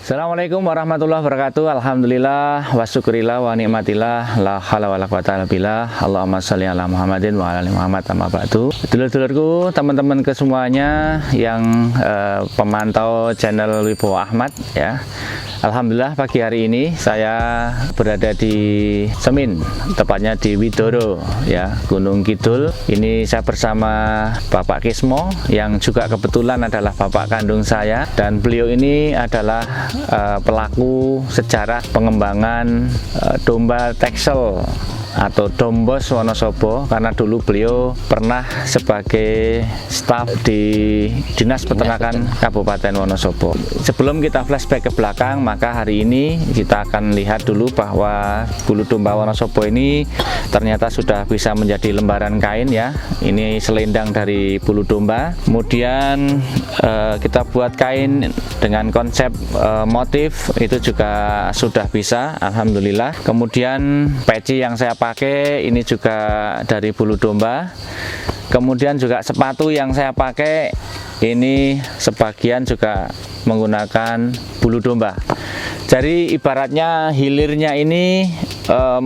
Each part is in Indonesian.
Assalamualaikum warahmatullahi wabarakatuh. Alhamdulillah wa syukurillah wa nikmatillah la haula wala quwata illa billah. Allahumma shalli ala Muhammadin wa ala ali Muhammad amma ba'du. Dulur-dulurku, teman-teman kesemuanya yang pemantau channel Wibowo Ahmad ya. Alhamdulillah pagi hari ini saya berada di Semin, tepatnya di Widoro ya, Gunung Kidul. Ini saya bersama Bapak Kismo yang juga kebetulan adalah bapak kandung saya, dan beliau ini adalah pelaku sejarah pengembangan domba Texel atau Dombos Wonosobo, karena dulu beliau pernah sebagai staf di Dinas Peternakan Kabupaten Wonosobo. Sebelum kita flashback ke belakang, maka hari ini kita akan lihat dulu bahwa bulu domba Wonosobo ini ternyata sudah bisa menjadi lembaran kain ya. Ini selendang dari bulu domba. Kemudian kita buat kain dengan konsep motif itu juga sudah bisa, alhamdulillah. Kemudian peci yang saya pakai ini juga dari bulu domba. Kemudian juga sepatu yang saya pakai ini sebagian juga menggunakan bulu domba. Jadi ibaratnya hilirnya ini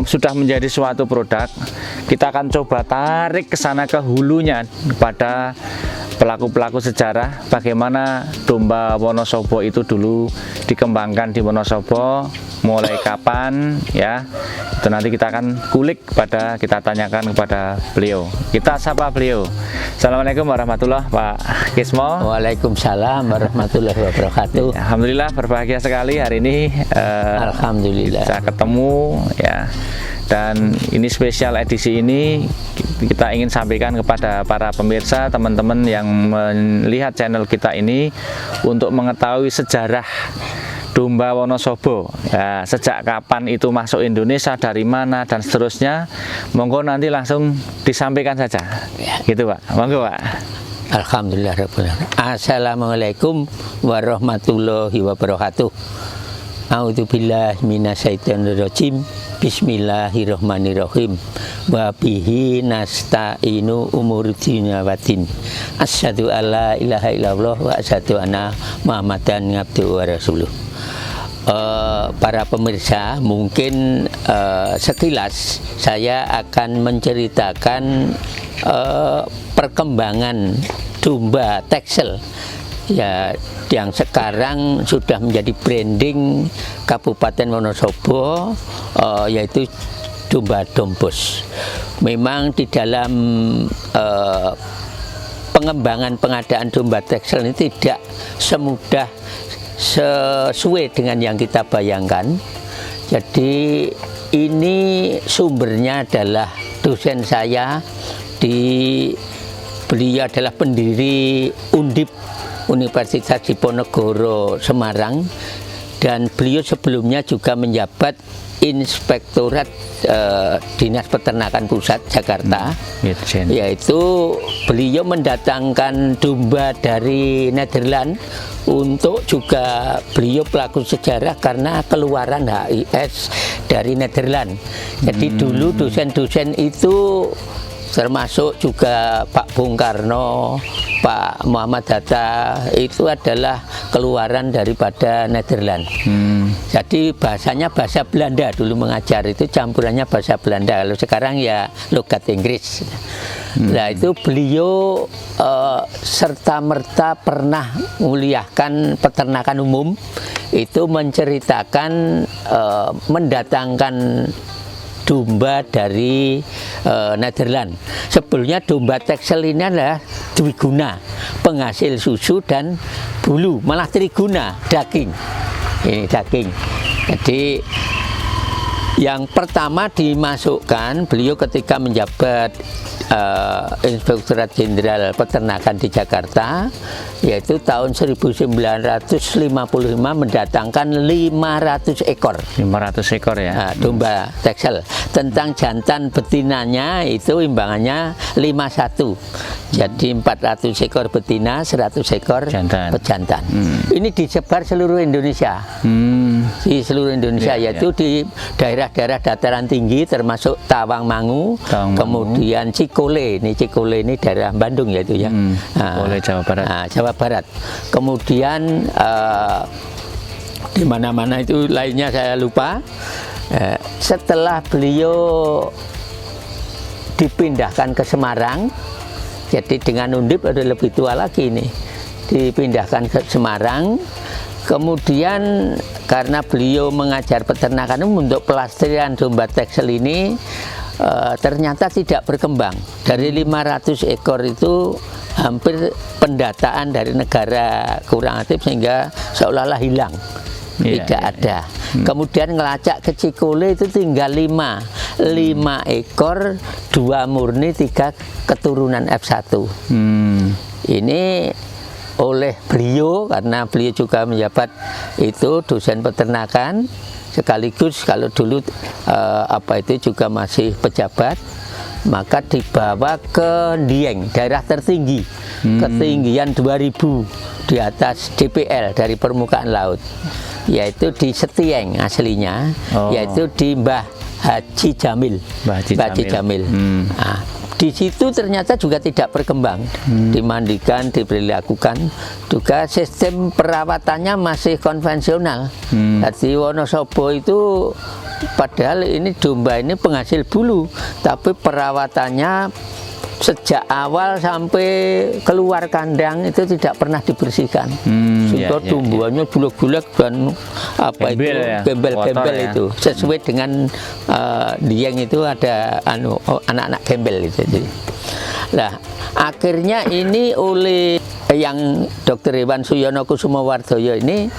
sudah menjadi suatu produk. Kita akan coba tarik ke sana ke hulunya pada pelaku-pelaku sejarah, bagaimana domba Wonosobo itu dulu dikembangkan di Wonosobo, mulai kapan ya. Itu nanti kita akan kulik kita tanyakan kepada beliau. Kita sapa beliau. Assalamualaikum warahmatullahi wabarakatuh, Pak Kismo. Waalaikumsalam warahmatullahi wabarakatuh. Alhamdulillah berbahagia sekali hari ini. Alhamdulillah bisa ketemu ya. Dan ini spesial edisi ini kita ingin sampaikan kepada para pemirsa, teman-teman yang melihat channel kita ini, untuk mengetahui sejarah domba Wonosobo ya, sejak kapan itu masuk Indonesia, dari mana dan seterusnya. Monggo nanti langsung disampaikan saja ya. Gitu Pak, monggo Pak. Alhamdulillah. Assalamualaikum warahmatullahi wabarakatuh. A'udzubillahi minasyaitonirrajim. Bismillahirrahmanirrahim. Wa bihi nasta'inu umur dunya waddin. Asyhadu alla ilaha illallah wa asyhadu anna Muhammadan abduhu wa rasuluh. Para pemirsa, mungkin sekilas saya akan menceritakan perkembangan domba Texel ya, yang sekarang sudah menjadi branding Kabupaten Wonosobo, yaitu domba Dombos. Memang di dalam pengembangan pengadaan domba Texel ini tidak semudah sesuai dengan yang kita bayangkan. Jadi ini sumbernya adalah dosen saya, beliau adalah pendiri Undip Universitas Diponegoro Semarang, dan beliau sebelumnya juga menjabat Inspektorat Dinas Peternakan Pusat Jakarta, yaitu beliau mendatangkan domba dari Nederland untuk juga beliau pelaku sejarah karena keluaran HIS dari Nederland. Jadi dulu dosen-dosen itu termasuk juga Pak Bung Karno, Pak Muhammad Hatta, itu adalah keluaran daripada Nederland. Jadi bahasanya bahasa Belanda, dulu mengajar itu campurannya bahasa Belanda. Kalau sekarang ya logat Inggris. Nah itu beliau serta-merta pernah menguliahkan peternakan umum. Itu menceritakan mendatangkan domba dari Nederland. Sebelumnya domba Texel ini adalah dwiguna, penghasil susu dan bulu, malah triguna, daging. Ini daging. Jadi Yang pertama dimasukkan beliau ketika menjabat Inspektorat Jenderal Peternakan di Jakarta, yaitu tahun 1955 mendatangkan 500 ekor. 500 ekor ya. Nah, domba Texel. Tentang jantan betinanya itu imbangannya 51. Jadi 400 ekor betina, 100 ekor Jantan. pejantan. Ini disebar seluruh Indonesia. Di seluruh Indonesia, yaitu di daerah-daerah dataran tinggi termasuk Tawangmangu, kemudian Cikole. Ini Cikole ini daerah Bandung yaitu ya. Oleh Jawa Barat. Nah, Jawa Barat. Kemudian di mana-mana itu lainnya saya lupa. Setelah beliau dipindahkan ke Semarang, jadi dengan Undip ada lebih tua lagi nih, dipindahkan ke Semarang. Kemudian karena beliau mengajar peternakan untuk pelestarian domba Texel ini ternyata tidak berkembang. Dari 500 ekor itu hampir pendataan dari negara kurang aktif sehingga seolah-olah hilang. Tidak ada. Kemudian ngelacak ke Cikole itu tinggal 5 ekor, 2 murni, 3 keturunan F1. Ini oleh beliau, karena beliau juga menjabat itu dosen peternakan sekaligus kalau dulu itu juga masih pejabat, maka dibawa ke Dieng, daerah tertinggi, ketinggian 2000 di atas DPL dari permukaan laut, yaitu di Setieng aslinya, yaitu di Mbah Haji Jamil. Mbah Haji Jamil. Nah, di situ ternyata juga tidak berkembang, dimandikan, diberlakukan, juga sistem perawatannya masih konvensional. Jadi Wonosobo itu padahal ini domba ini penghasil bulu, tapi perawatannya sejak awal sampai keluar kandang itu tidak pernah dibersihkan. Sehingga tumbuhannya bulak-bulak dan gembel-gembel itu. Sesuai dengan Dieng itu ada anak-anak gembel itu. Nah, akhirnya ini oleh yang Dr. Iwan Suyono Kusumawardoyo ini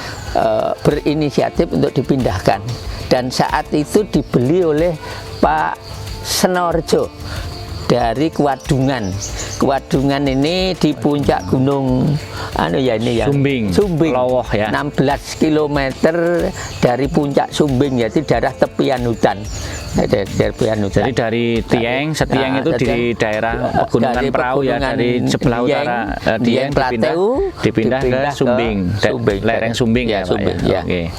berinisiatif untuk dipindahkan, dan saat itu dibeli oleh Pak Senorjo dari Kuadungan. Kuadungan ini di puncak gunung Sumbing. Lowoh ya. 16 km dari puncak Sumbing, yaitu daerah tepian hutan. Jadi dari Setieng itu di daerah Pegunungan Perahu ya, dari sebelah utara Dieng dipindah ke Sumbing, lereng Sumbing ya, Pak ya. Oke.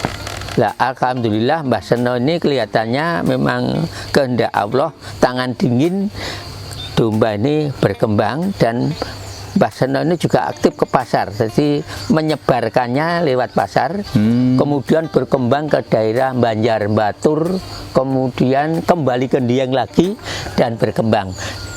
Nah, alhamdulillah Mbah Seno ini kelihatannya memang kehendak Allah, tangan dingin, domba ini berkembang, dan Mbah Seno ini juga aktif ke pasar, jadi menyebarkannya lewat pasar, kemudian berkembang ke daerah Banjarbatur, kemudian kembali ke Dieng lagi dan berkembang.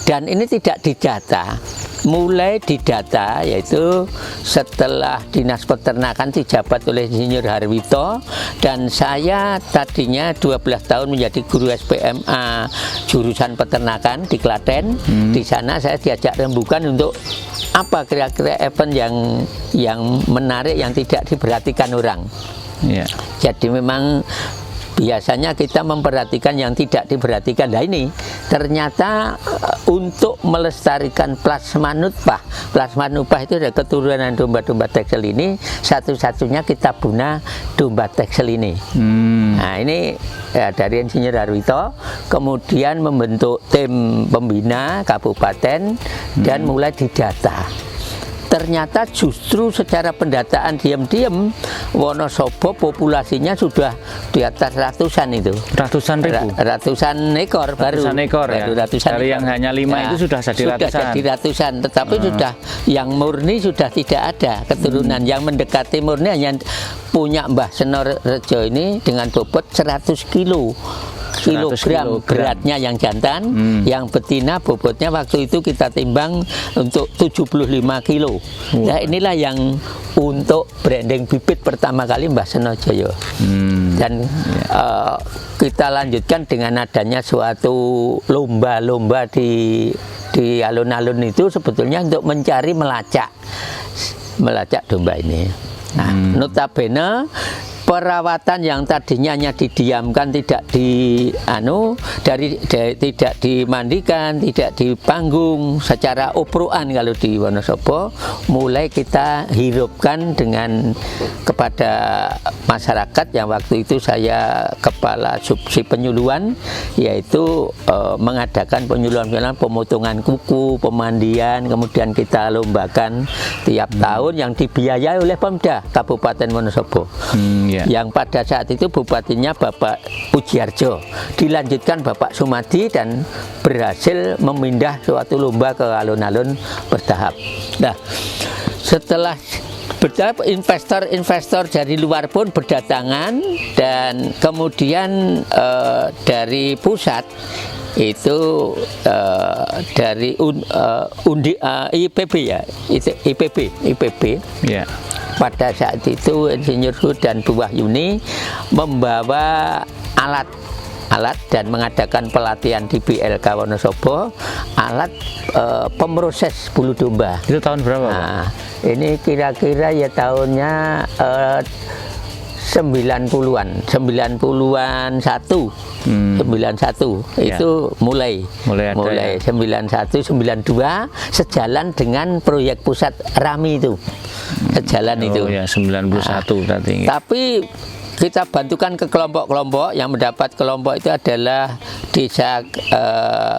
Dan ini tidak didata, mulai didata yaitu setelah Dinas Peternakan dijabat oleh Insinyur Harwito, dan saya tadinya 12 tahun menjadi guru SPMA jurusan peternakan di Klaten. Di sana saya diajak rembukan untuk apa kira-kira event yang menarik yang tidak diperhatikan orang. Jadi memang biasanya kita memperhatikan yang tidak diperhatikan. Nah, ini ternyata untuk melestarikan plasma nutfah itu ada keturunan domba-domba Texel ini, satu-satunya kita punya domba Texel ini. Nah, ini ya, dari Insinyur Harwito, kemudian membentuk tim pembina kabupaten dan mulai didata. Ternyata justru secara pendataan diam-diam Wonosobo populasinya sudah di atas ratusan itu. Ratusan ribu? Ratusan ekor baru. Ratusan ekor ya? Dari yang hanya 5 itu sudah jadi ratusan? Sudah jadi ratusan, tetapi sudah yang murni sudah tidak ada keturunan. Yang mendekati murni hanya punya Mbah Senorjo ini dengan bobot 100 kilogram beratnya yang jantan, yang betina bobotnya waktu itu kita timbang untuk 75 kilo. Nah, inilah yang untuk branding bibit pertama kali Mbah Senojoyo. Dan kita lanjutkan dengan adanya suatu lomba-lomba di alun-alun itu sebetulnya untuk mencari melacak domba ini. Nah, notabene perawatan yang tadinya hanya didiamkan, tidak tidak dimandikan, tidak dipanggung secara oproan kalau di Wonosobo, mulai kita hirupkan dengan kepada masyarakat yang waktu itu saya kepala subsi penyuluhan, yaitu mengadakan penyuluhan pemotongan kuku, pemandian, kemudian kita lombakan tiap tahun yang dibiayai oleh Pemda Kabupaten Wonosobo. Yang pada saat itu bupatinya Bapak Pujiarjo, dilanjutkan Bapak Sumadi dan berhasil memindah suatu lomba ke alun-alun bertahap. Nah, setelah investor-investor dari luar pun berdatangan, dan kemudian dari pusat itu dari IPB ya, IPB. Yeah. Pada saat itu Insinyur Hud dan Bu Wahyuni membawa alat dan mengadakan pelatihan di BLK Wonosobo, alat pemroses bulu domba. Itu tahun berapa, Pak? Nah, ini kira-kira ya tahunnya 90-an 91 itu mulai ada, ya? 91 92 sejalan dengan proyek pusat RAMI itu. Sejalan itu. Ya, 91 tadi. Tapi kita bantukan ke kelompok-kelompok. Yang mendapat kelompok itu adalah Desa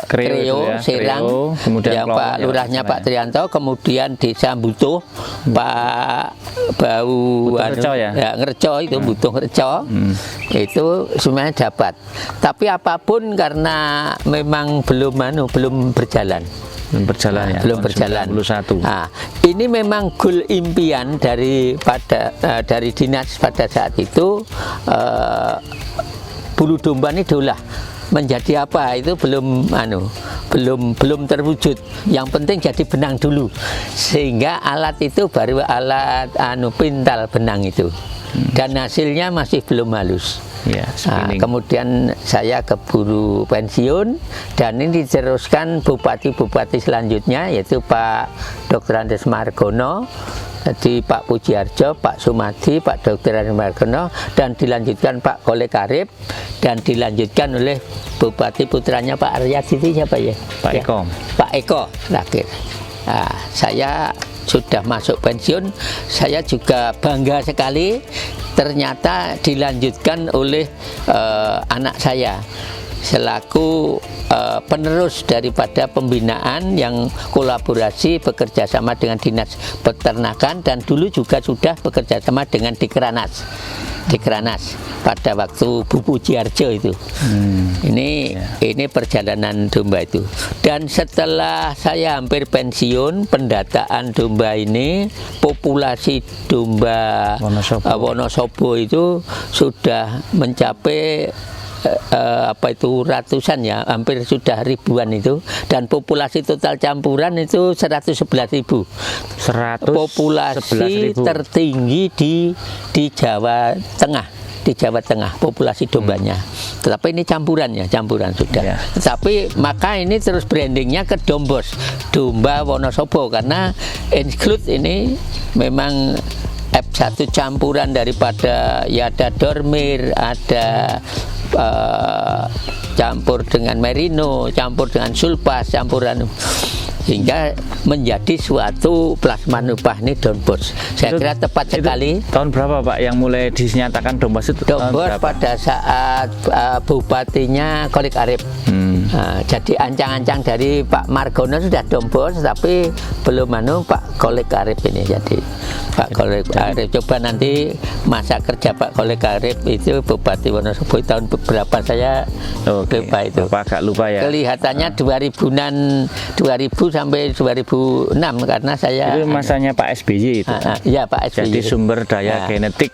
Kreo, ya, Serang, yang Pak Lurahnya Pak Trianto, kemudian Desa Butuh, Pak Bau Ngerco ya? Ngerco itu, Butuh Ngerco, itu semuanya dapat. Tapi apapun karena memang belum berjalan. Belum berjalan. 91. Nah, ini memang goal impian dari dinas pada saat itu, bulu domba ini diolah menjadi apa itu belum terwujud. Yang penting jadi benang dulu, sehingga alat itu baru alat pintal benang itu, dan hasilnya masih belum halus. Ya, kemudian saya keburu pensiun, dan ini diteruskan bupati-bupati selanjutnya, yaitu Pak Dr. Andes Margono, jadi Pak Pujiarjo, Pak Sumadi, Pak Dr. Andes Margono, dan dilanjutkan Pak Kolek Arif, dan dilanjutkan oleh bupati putranya Pak Arya Siti, siapa ya? Pak Eko. Pak Eko terakhir. Nah, saya sudah masuk pensiun, saya juga bangga sekali ternyata dilanjutkan oleh anak saya selaku penerus daripada pembinaan yang kolaborasi bekerja sama dengan Dinas Peternakan, dan dulu juga sudah bekerja sama dengan Dikranas pada waktu Bu Pujiarjo itu. Ini perjalanan domba itu. Dan setelah saya hampir pensiun, pendataan domba ini, populasi domba Wonosobo itu sudah mencapai ratusan ya, hampir sudah ribuan itu, dan populasi total campuran itu 111.000. Populasi tertinggi di Jawa Tengah, populasi dombanya. Tetapi ini campuran sudah. Ya. Tetapi maka ini terus brandingnya ke Dombos, domba Wonosobo, karena include ini memang F1 campuran daripada, ya ada Dormir, ada campur dengan Merino, campur dengan Sulpas, campuran, hingga menjadi suatu plasma nupah ini Dombos. Saya kira tepat sekali. Tahun berapa Pak yang mulai dinyatakan Dombos itu? Dombos pada saat bupatinya Kolek Arif. Nah, jadi ancang-ancang dari Pak Margono sudah Dombos, tapi belum Pak Kolek Arif ini. Jadi Pak Kolek Arif, coba nanti masa kerja Pak Kolek Arif itu Bupati Wonosobo tahun berapa saya lupa itu. Bapak agak lupa ya. Kelihatannya 2000-an, 2000 sampai 2006 karena saya. Itu masanya Pak SBY itu. Ya Pak SBY. Jadi sumber daya genetik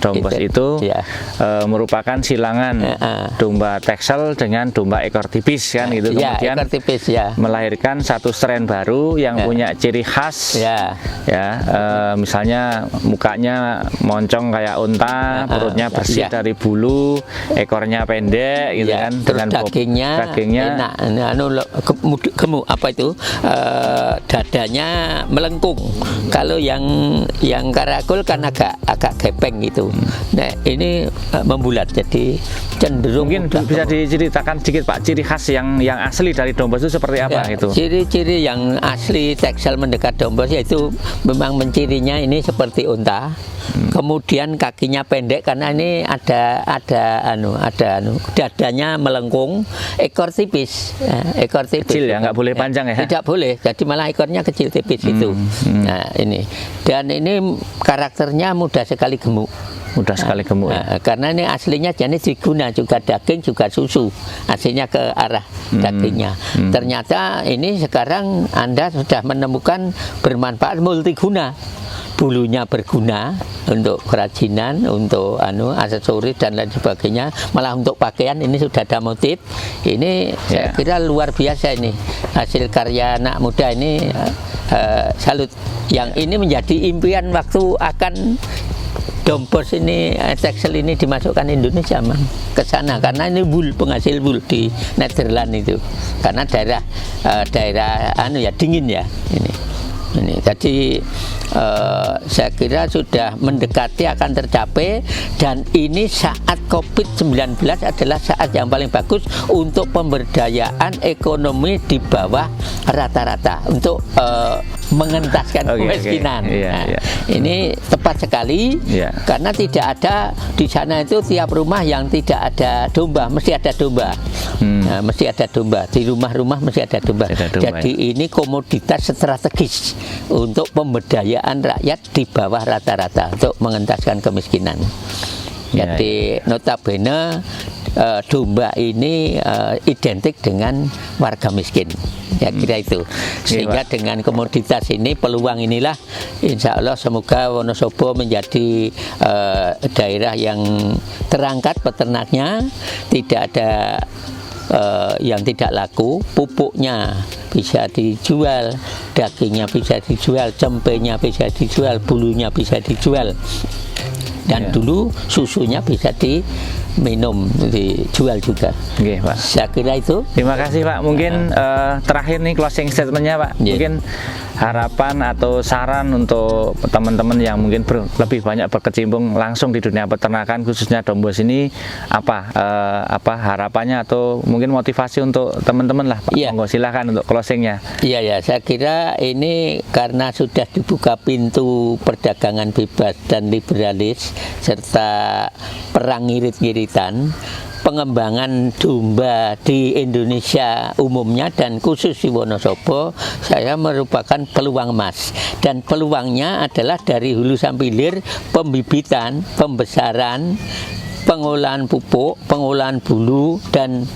Dombos itu merupakan silangan domba Texel dengan domba ekor tipis kan gitu. Kemudian ekor tipis, melahirkan satu strain baru yang punya ciri khas. Misalnya mukanya moncong kayak unta, perutnya bersih dari bulu, ekornya pendek gitu kan, terus dengan dagingnya enak, apa itu, dadanya melengkung. Kalau yang karakul kan agak gepeng gitu. Nah, ini membulat, jadi cenderung Mungkin bisa diceritakan sedikit Pak, ciri khas yang asli dari Dombos itu seperti apa ya, gitu? Ciri-ciri yang asli Texel mendekat Dombos yaitu memang mencirinya ini seperti unta. Kemudian kakinya pendek karena ini ada dadanya melengkung, ekor tipis, ekor tipis. Kecil ya, nggak boleh panjang ya? Tidak boleh, jadi malah ekornya kecil tipis itu. Nah ini, dan ini karakternya mudah sekali gemuk. Mudah sekali gemuk ya? Karena ini aslinya jenis diguna juga daging juga susu, aslinya ke arah dagingnya. Ternyata ini sekarang Anda sudah menemukan bermanfaat multiguna. Bulunya berguna untuk kerajinan, untuk aksesoris dan lain sebagainya. Malah untuk pakaian ini sudah ada motif. Ini saya kira luar biasa ini hasil karya anak muda ini. Salut. Yang ini menjadi impian waktu akan Dombos ini, Texel ini dimasukkan Indonesia ke sana karena ini penghasil wool di Nederland itu. Karena daerah dingin ya ini. Jadi saya kira sudah mendekati akan tercapai, dan ini saat COVID-19 adalah saat yang paling bagus untuk pemberdayaan ekonomi di bawah rata-rata untuk mengentaskan kemiskinan. Ini tepat sekali karena tidak ada di sana itu tiap rumah yang tidak ada domba, mesti ada domba. Mesti ada domba di rumah-rumah, mesti ada domba. Jadi ini komoditas strategis untuk pemberdayaan rakyat di bawah rata-rata untuk mengentaskan kemiskinan. Jadi notabene domba ini identik dengan warga miskin. Ya kira itu. Sehingga dengan komoditas ini, peluang inilah insya Allah semoga Wonosobo menjadi daerah yang terangkat peternaknya, tidak ada yang tidak laku, pupuknya bisa dijual, dagingnya bisa dijual, cempenya bisa dijual, bulunya bisa dijual, dan dulu susunya bisa diminum, dijual juga. Oke, Pak. Saya kira itu. Terima kasih Pak. Mungkin terakhir nih closing statementnya Pak. Mungkin harapan atau saran untuk teman-teman yang mungkin lebih banyak berkecimpung langsung di dunia peternakan khususnya Dombos ini apa harapannya atau mungkin motivasi untuk teman-teman lah Pak. Monggo silakan untuk closingnya. Iya, saya kira ini karena sudah dibuka pintu perdagangan bebas dan liberalis serta perang ngirit-ngiritan, pengembangan domba di Indonesia umumnya dan khusus di Wonosobo saya merupakan peluang emas, dan peluangnya adalah dari hulu sampai hilir, pembibitan, pembesaran, pengolahan pupuk, pengolahan bulu, dan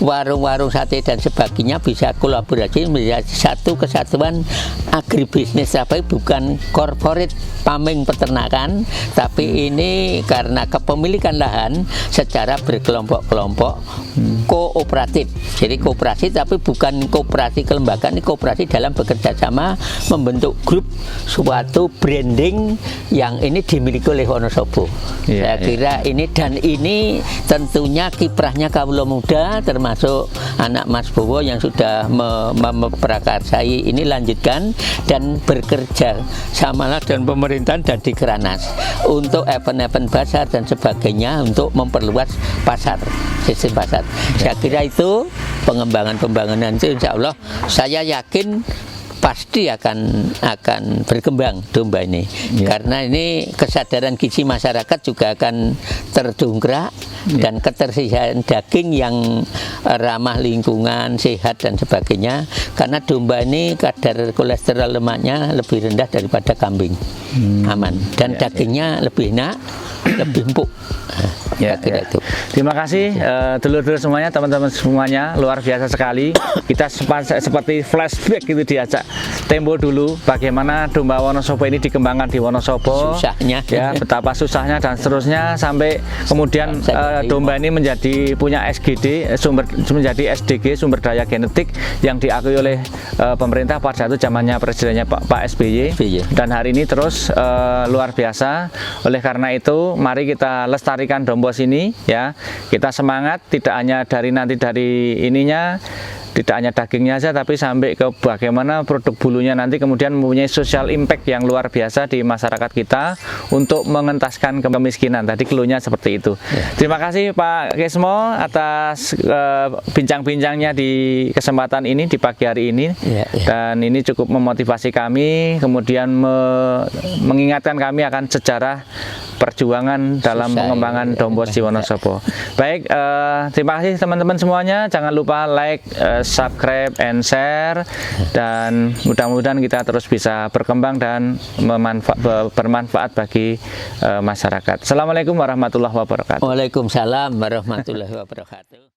warung-warung sate dan sebagainya bisa kolaborasi menjadi satu kesatuan agribisnis, tapi bukan corporate pameng peternakan, tapi ini karena kepemilikan lahan secara berkelompok-kelompok kooperatif. Jadi kooperasi tapi bukan kooperasi kelembagaan, ini kooperasi dalam bekerja sama membentuk grup suatu branding yang ini dimiliki oleh Wonosobo. Saya kira ini, dan ini tentunya kiprahnya kawula muda termasuk anak Mas Bowo yang sudah memprakarsai ini lanjutkan dan bekerja samalah dengan pemerintahan dan di Keranas untuk event-event pasar dan sebagainya untuk memperluas pasar, sistem pasar. Saya kira itu pengembangan itu insya Allah saya yakin pasti akan berkembang domba ini, karena ini kesadaran gizi masyarakat juga akan terdongkrak, dan ketersediaan daging yang ramah lingkungan, sehat dan sebagainya, karena domba ini kadar kolesterol lemaknya lebih rendah daripada kambing, aman, dan dagingnya lebih enak, lebih empuk. Kira itu. Terima kasih dulur-dulur semuanya, teman-teman semuanya, luar biasa sekali. Kita seperti flashback gitu diajak tempo dulu bagaimana domba Wonosobo ini dikembangkan di Wonosobo, susahnya ya, betapa susahnya dan seterusnya sampai kemudian domba ini menjadi punya SGD, menjadi SDG, sumber daya genetik yang diakui oleh pemerintah pada itu zamannya presidennya Pak SBY. Dan hari ini terus luar biasa. Oleh karena itu mari kita lestarikan Dombos ini, ya. Kita semangat tidak hanya dari ininya tidak hanya dagingnya saja, tapi sampai ke bagaimana produk bulunya nanti kemudian mempunyai social impact yang luar biasa di masyarakat kita untuk mengentaskan kemiskinan. Tadi keluhnya seperti itu. Terima kasih Pak Kesmo atas bincang-bincangnya di kesempatan ini di pagi hari ini. Dan ini cukup memotivasi kami, kemudian mengingatkan kami akan sejarah perjuangan dalam pengembangan Dombo Wonosobo. Baik, terima kasih teman-teman semuanya. Jangan lupa like, subscribe, and share. Dan mudah-mudahan kita terus bisa berkembang dan bermanfaat bagi masyarakat. Assalamualaikum warahmatullahi wabarakatuh. Waalaikumsalam warahmatullahi wabarakatuh.